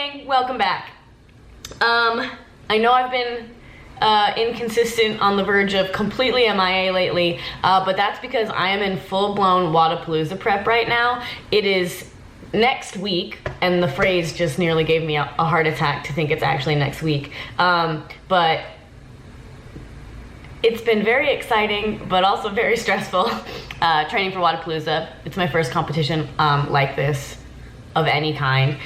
gang, welcome back. I know I've been inconsistent, on the verge of completely MIA lately, but that's because I am in full-blown Wodapalooza prep right now. It is next week, and the phrase just nearly gave me a heart attack to think it's actually next week. But it's been very exciting, but also very stressful, training for Wodapalooza. It's my first competition like this of any kind.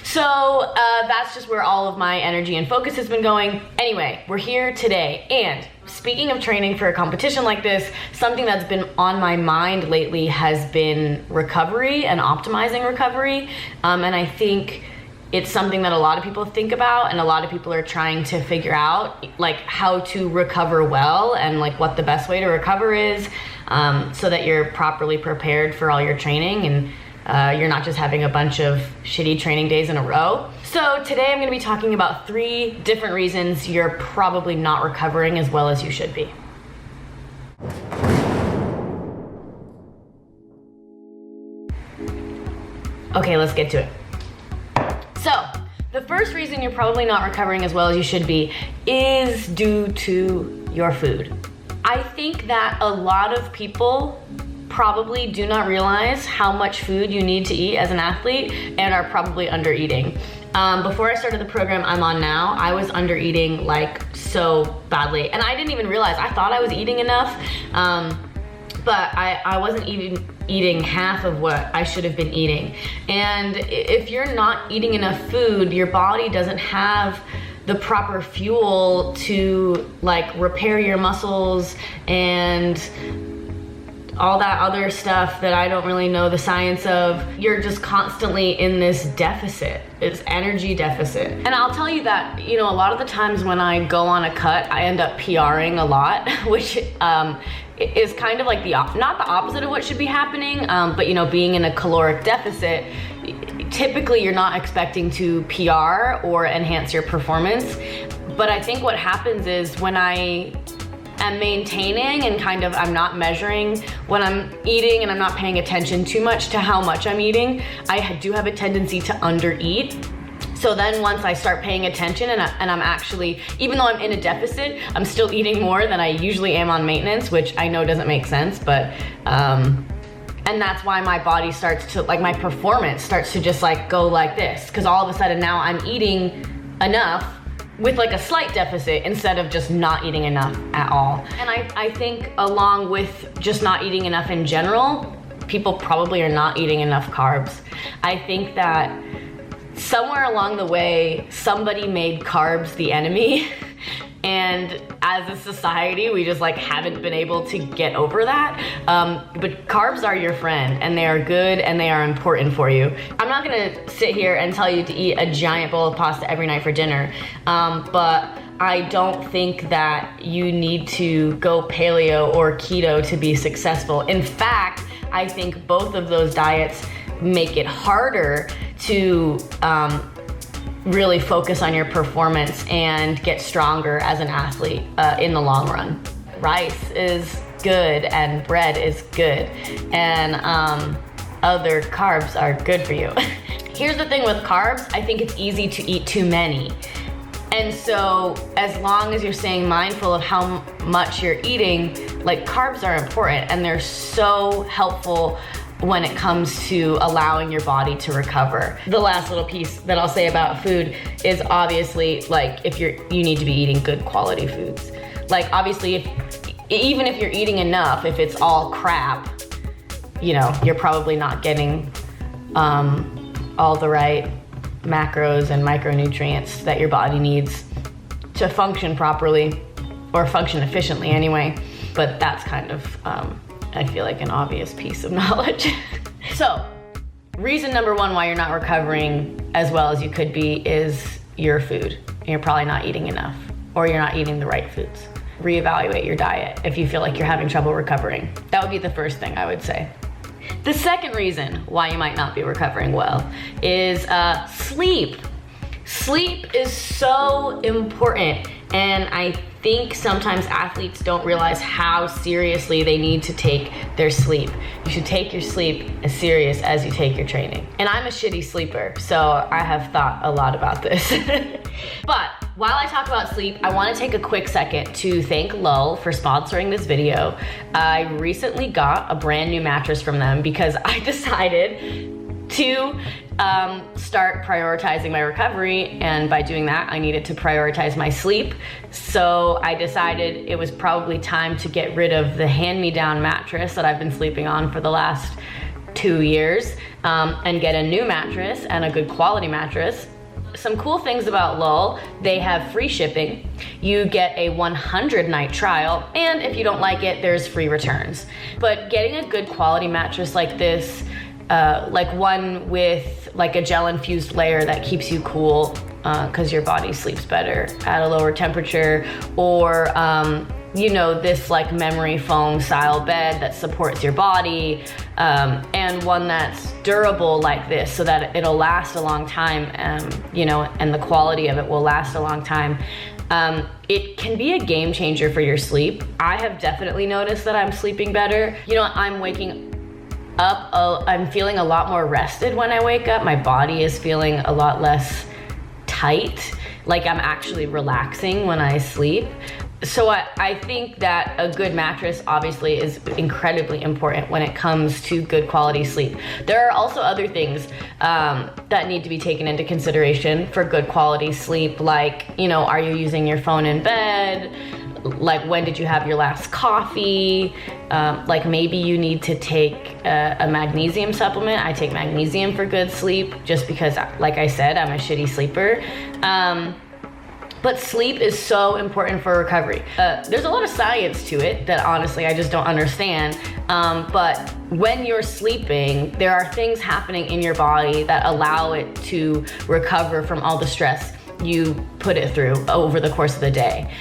So that's just where all of my energy and focus has been going. Anyway, we're here today. And speaking of training for a competition like this, something that's been on my mind lately has been recovery and optimizing recovery. And I think it's something that a lot of people think about, and a lot of people are trying to figure out like how to recover well and like what the best way to recover is, so that you're properly prepared for all your training and you're not just having a bunch of shitty training days in a row. So today I'm going to be talking about 3 different reasons you're probably not recovering as well as you should be. Okay, let's get to it. So the first reason you're probably not recovering as well as you should be is due to your food. I think that a lot of people probably do not realize how much food you need to eat as an athlete and are probably under eating. Before I started the program I'm on now, I was under eating like so badly, and I didn't even realize. I thought I was eating enough, but I wasn't even eating half of what I should have been eating. And if you're not eating enough food, your body doesn't have the proper fuel to like repair your muscles and all that other stuff that I don't really know the science of. You're just constantly in this deficit, this energy deficit. And I'll tell you that, you know, a lot of the times when I go on a cut, I end up PRing a lot, which is kind of like not the opposite of what should be happening, but you know, being in a caloric deficit, typically you're not expecting to PR or enhance your performance. But I think what happens is when I am maintaining and kind of I'm not measuring when I'm eating, and I'm not paying attention too much to how much I'm eating, I do have a tendency to undereat. So then once I start paying attention and I'm actually, even though I'm in a deficit, I'm still eating more than I usually am on maintenance, which I know doesn't make sense, but and that's why my body starts to, like, my performance starts to just like go like this, because all of a sudden now I'm eating enough with like a slight deficit instead of just not eating enough at all. And I think along with just not eating enough in general, people probably are not eating enough carbs. I think that somewhere along the way, somebody made carbs the enemy. And as a society, we just like haven't been able to get over that. But carbs are your friend, and they are good and they are important for you. I'm not gonna sit here and tell you to eat a giant bowl of pasta every night for dinner, but I don't think that you need to go paleo or keto to be successful. In fact, I think both of those diets make it harder to really focus on your performance and get stronger as an athlete in the long run. Rice is good and bread is good, and other carbs are good for you. Here's the thing with carbs, I think it's easy to eat too many. And so as long as you're staying mindful of how much you're eating, like, carbs are important and they're so helpful when it comes to allowing your body to recover. The last little piece that I'll say about food is obviously, like, you need to be eating good quality foods. Like, obviously, even if you're eating enough, if it's all crap, you know, you're probably not getting all the right macros and micronutrients that your body needs to function properly, or function efficiently anyway. But that's kind of, I feel like, an obvious piece of knowledge. So, reason number 1 why you're not recovering as well as you could be is your food. You're probably not eating enough, or you're not eating the right foods. Reevaluate your diet if you feel like you're having trouble recovering. That would be the first thing I would say. The second reason why you might not be recovering well is sleep. Sleep is so important, And I think sometimes athletes don't realize how seriously they need to take their sleep. You should take your sleep as serious as you take your training. And I'm a shitty sleeper, so I have thought a lot about this. But while I talk about sleep, I want to take a quick second to thank Lull for sponsoring this video. I recently got a brand new mattress from them because I decided to start prioritizing my recovery, and by doing that I needed to prioritize my sleep. So I decided it was probably time to get rid of the hand-me-down mattress that I've been sleeping on for the last 2 years and get a new mattress and a good quality mattress. Some cool things about Lull: they have free shipping, you get a 100-night trial, and if you don't like it, there's free returns. But getting a good quality mattress like this, like one with like a gel infused layer that keeps you cool because your body sleeps better at a lower temperature, or you know, this like memory foam style bed that supports your body, and one that's durable like this so that it'll last a long time, you know, and the quality of it will last a long time. It can be a game changer for your sleep. I have definitely noticed that I'm sleeping better. You know, I'm waking up, I'm feeling a lot more rested when I wake up. My body is feeling a lot less tight, like I'm actually relaxing when I sleep. So I think that a good mattress obviously is incredibly important when it comes to good quality sleep. There are also other things that need to be taken into consideration for good quality sleep, like, you know, are you using your phone in bed? Like, when did you have your last coffee? Like, maybe you need to take a magnesium supplement. I take magnesium for good sleep just because, like I said, I'm a shitty sleeper. But sleep is so important for recovery. There's a lot of science to it that honestly I just don't understand. But when you're sleeping, there are things happening in your body that allow it to recover from all the stress you put it through over the course of the day.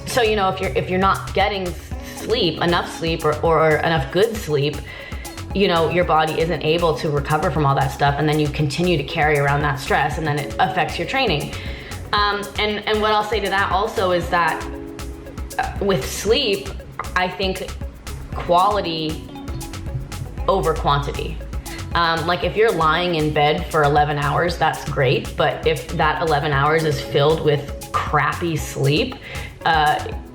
So, you know, if you're not getting enough sleep or enough good sleep, you know, your body isn't able to recover from all that stuff, and then you continue to carry around that stress, and then it affects your training. And what I'll say to that also is that with sleep, I think quality over quantity. Like, if you're lying in bed for 11 hours, that's great, but if that 11 hours is filled with crappy sleep,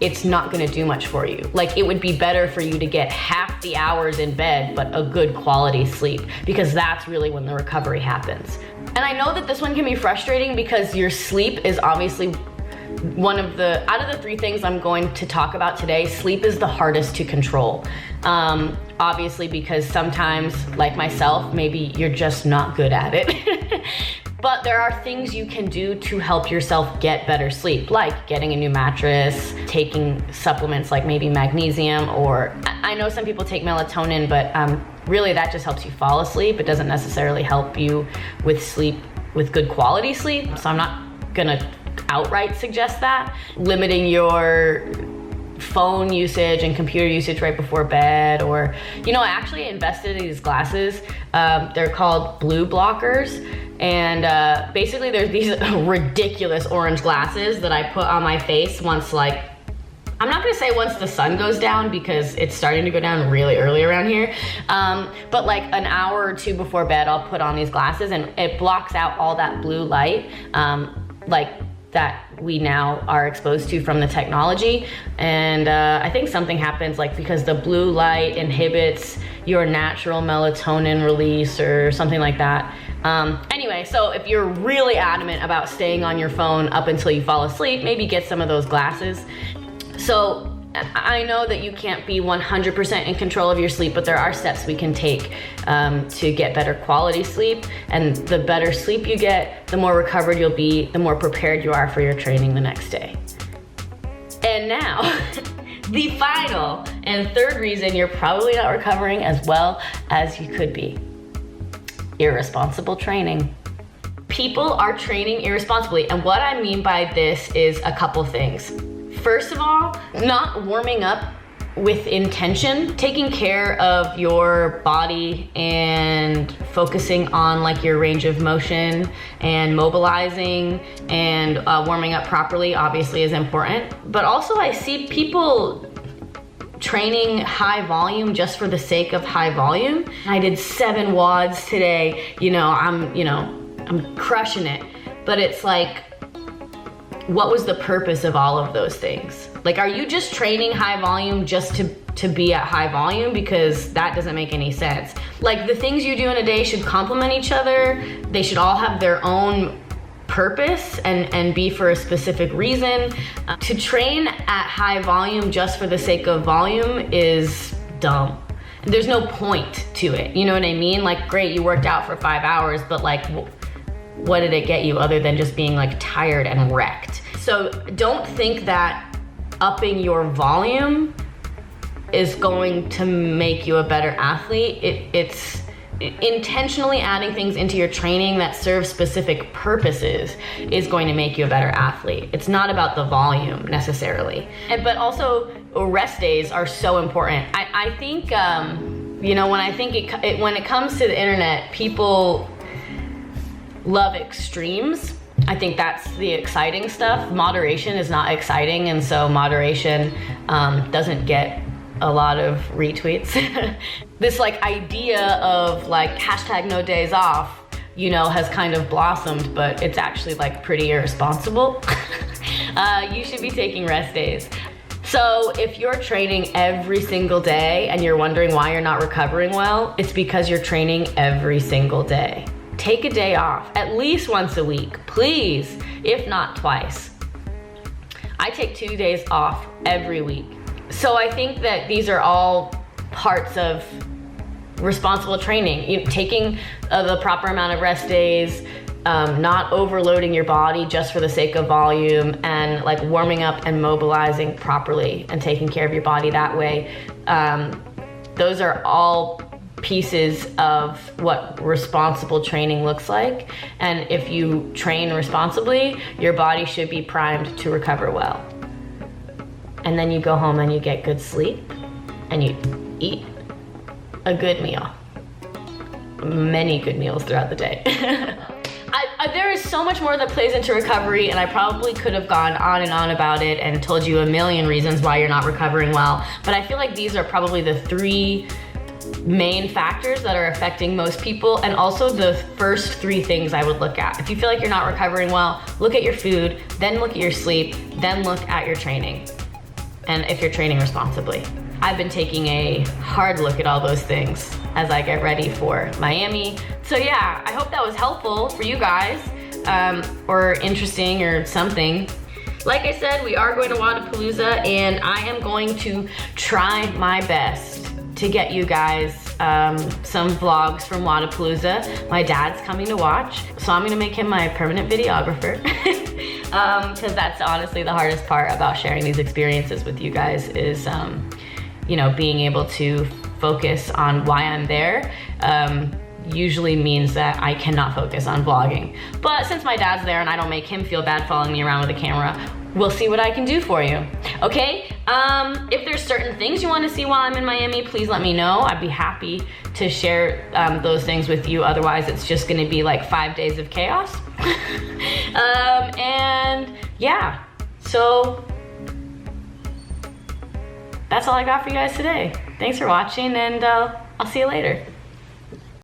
it's not gonna do much for you. Like, it would be better for you to get half the hours in bed, but a good quality sleep, because that's really when the recovery happens. And I know that this one can be frustrating because your sleep is obviously one of the, out of the 3 things I'm going to talk about today, sleep is the hardest to control. Obviously, because sometimes, like myself, maybe you're just not good at it. But there are things you can do to help yourself get better sleep, like getting a new mattress, taking supplements like maybe magnesium, or I know some people take melatonin, but really that just helps you fall asleep. It doesn't necessarily help you with sleep, with good quality sleep. So I'm not gonna outright suggest that. Limiting your phone usage and computer usage right before bed, or, you know, I actually invested in these glasses. They're called blue blockers, and basically there's these ridiculous orange glasses that I put on my face once, like, I'm not gonna say once the sun goes down because it's starting to go down really early around here, but like an hour or 2 before bed, I'll put on these glasses, and it blocks out all that blue light, like that we now are exposed to from the technology. And I think something happens, like, because the blue light inhibits your natural melatonin release or something like that. Anyway, so if you're really adamant about staying on your phone up until you fall asleep, maybe get some of those glasses. So I know that you can't be 100% in control of your sleep, but there are steps we can take to get better quality sleep. And the better sleep you get, the more recovered you'll be, the more prepared you are for your training the next day. And now, the final and 3rd reason you're probably not recovering as well as you could be: irresponsible training. People are training irresponsibly, and what I mean by this is a couple things. First of all, not warming up with intention, taking care of your body and focusing on like your range of motion and mobilizing and warming up properly obviously is important. But also I see people training high volume just for the sake of high volume. I did 7 WODs today, I'm crushing it. But it's like, what was the purpose of all of those things? Like, are you just training high volume just to be at high volume? Because that doesn't make any sense. Like, the things you do in a day should complement each other. They should all have their own purpose and be for a specific reason. To train at high volume just for the sake of volume is dumb. There's no point to it, you know what I mean? Like, great, you worked out for 5 hours, but like, what did it get you other than just being like tired and wrecked? So don't think that upping your volume is going to make you a better athlete. It's intentionally adding things into your training that serve specific purposes is going to make you a better athlete. It's not about the volume necessarily. But also rest days are so important. I think, when it comes to the internet, people love extremes. I think that's the exciting stuff. Moderation is not exciting, and so moderation doesn't get a lot of retweets. This like idea of like hashtag no days off, has kind of blossomed, but it's actually like pretty irresponsible. You should be taking rest days. So if you're training every single day and you're wondering why you're not recovering well, it's because you're training every single day. Take a day off at least once a week, please, if not twice. I take 2 days off every week. So I think that these are all parts of responsible training. Taking the proper amount of rest days, not overloading your body just for the sake of volume, and like warming up and mobilizing properly and taking care of your body that way. Those are all pieces of what responsible training looks like. And if you train responsibly, your body should be primed to recover well. And then you go home and you get good sleep and you eat a good meal. Many good meals throughout the day. There is so much more that plays into recovery, and I probably could have gone on and on about it and told you a million reasons why you're not recovering well. But I feel like these are probably the 3 main factors that are affecting most people, and also the first 3 things I would look at. If you feel like you're not recovering well, look at your food, then look at your sleep, then look at your training, and if you're training responsibly. I've been taking a hard look at all those things as I get ready for Miami. So yeah, I hope that was helpful for you guys, or interesting or something. Like I said, we are going to Wodapalooza, and I am going to try my best to get you guys some vlogs from Wodapalooza. My dad's coming to watch, so I'm gonna make him my permanent videographer. Because that's honestly the hardest part about sharing these experiences with you guys is, being able to focus on why I'm there. Usually means that I cannot focus on vlogging. But since my dad's there and I don't make him feel bad following me around with a camera, we'll see what I can do for you, okay? If there's certain things you want to see while I'm in Miami, please let me know. I'd be happy to share those things with you. Otherwise, it's just gonna be like 5 days of chaos. And yeah, so that's all I got for you guys today. Thanks for watching, and I'll see you later.